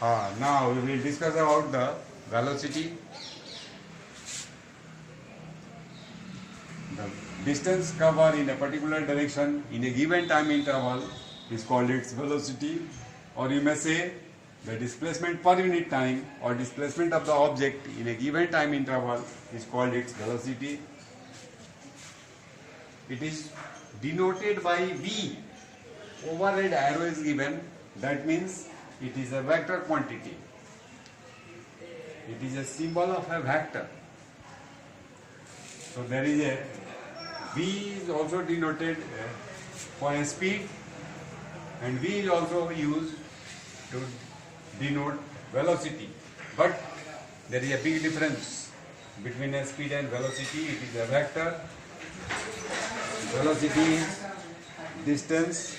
Now we will discuss about the velocity. The distance covered in a particular direction in a given time interval is called its velocity, or you may say the displacement per unit time or displacement of the object in a given time interval is called its velocity. It is denoted by V. Overhead arrow is given, that means it is a vector quantity. It is a symbol of a vector. So there is a V is also denoted for a speed, and V is also used to denote velocity. But there is a big difference between a speed and velocity. It is a vector. Velocity is distance.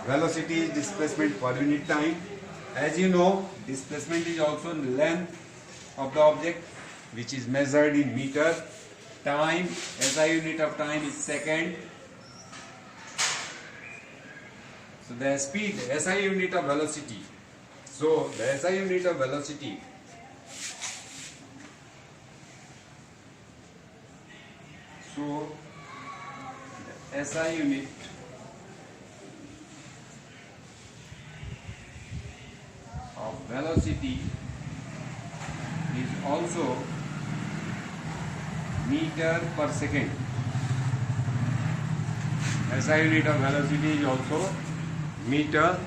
Velocity is displacement per unit time. As you know, displacement is also length of the object, which is measured in meter. Time, SI unit of time is second. So the speed, SI unit of velocity. So the SI unit of velocity the SI unit of velocity is also meter per second. SI unit of velocity is also meter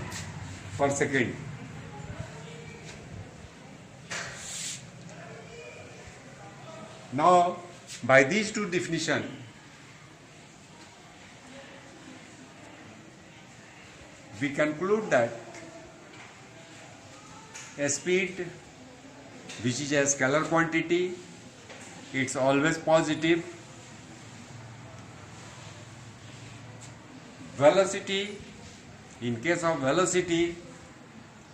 per second. Now, by these two definitions, we conclude that a speed, which is a scalar quantity, it's always positive. Velocity, in case of velocity,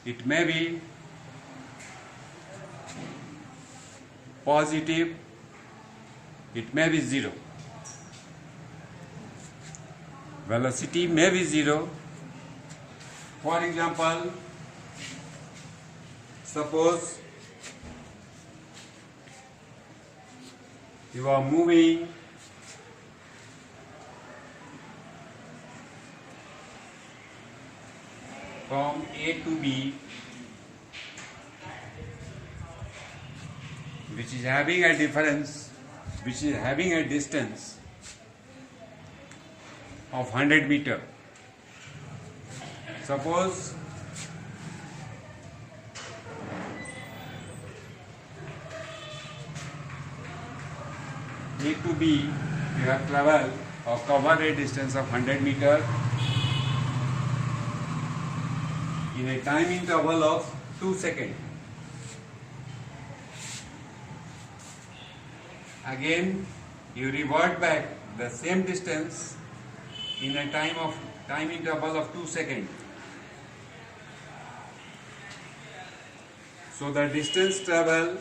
it may be positive, it may be zero. Velocity may be zero. For example, suppose you are moving from A to B, which is having a difference, which is having a distance of 100 meter. Suppose A to B, you have traveled or covered a distance of 100 meter in a time interval of 2 seconds. Again, you revert back the same distance in a time interval of 2 seconds. So the distance traveled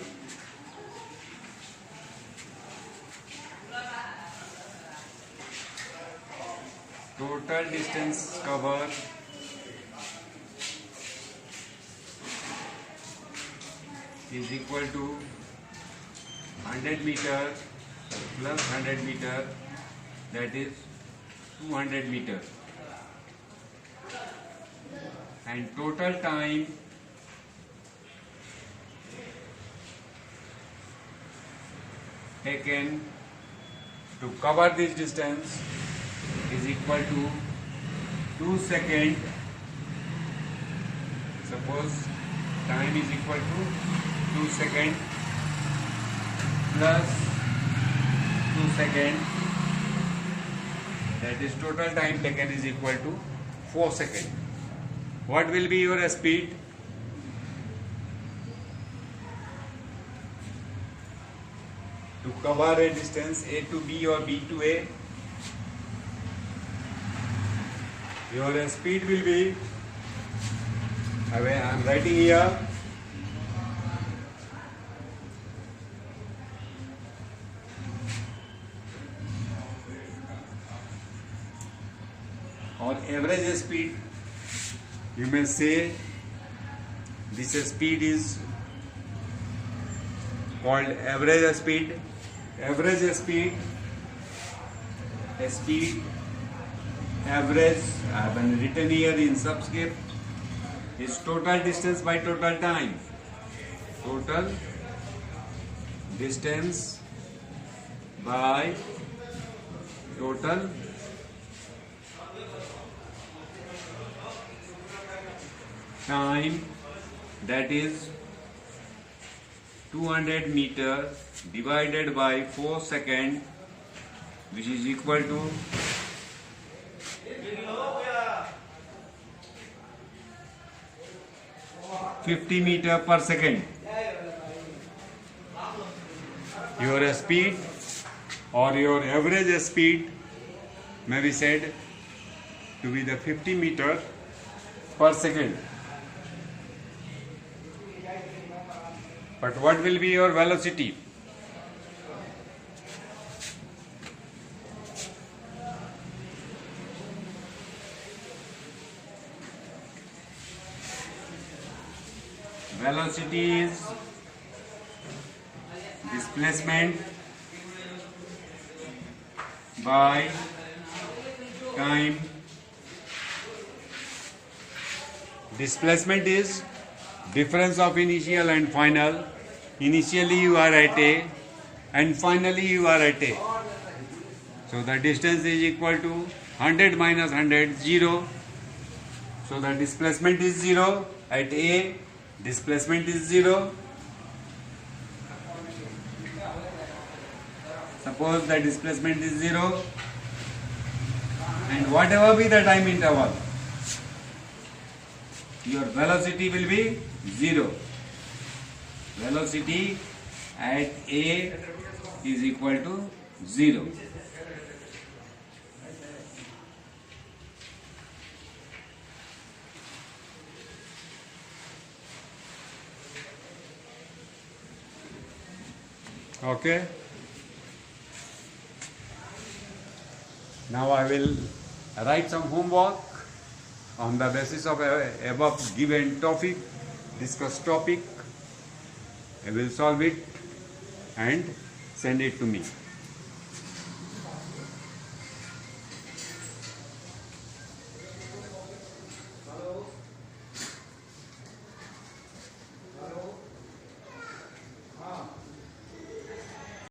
total distance covered is equal to 100 meter plus 100 meter, that is 200 meter, and total time taken to cover this distance is equal to 2 seconds. Suppose time is equal to 2 seconds plus 2 seconds, that is total time taken is equal to 4 seconds. What will be your speed? To cover a distance A to B or B to A, your speed will be, I am writing here, or average speed, you may say This speed is called average speed. Average speed, average, I have written here in subscript, is total distance by total time. Total distance by total time, that is 200 meter divided by 4 seconds, which is equal to 50 meter per second. Your speed or your average speed may be said to be the 50 meter per second. But what will be your velocity? Velocity is displacement by time. Displacement is difference of initial and final. Initially you are at A and finally you are at A. So the distance is equal to 100 minus 100, 0. So the displacement is 0 at A. Displacement is 0. Suppose the displacement is 0, and whatever be the time interval, your velocity will be 0. Velocity at A is equal to 0. Okay. Now I will write some homework on the basis of above given topic, discuss topic. I will solve it and send it to me.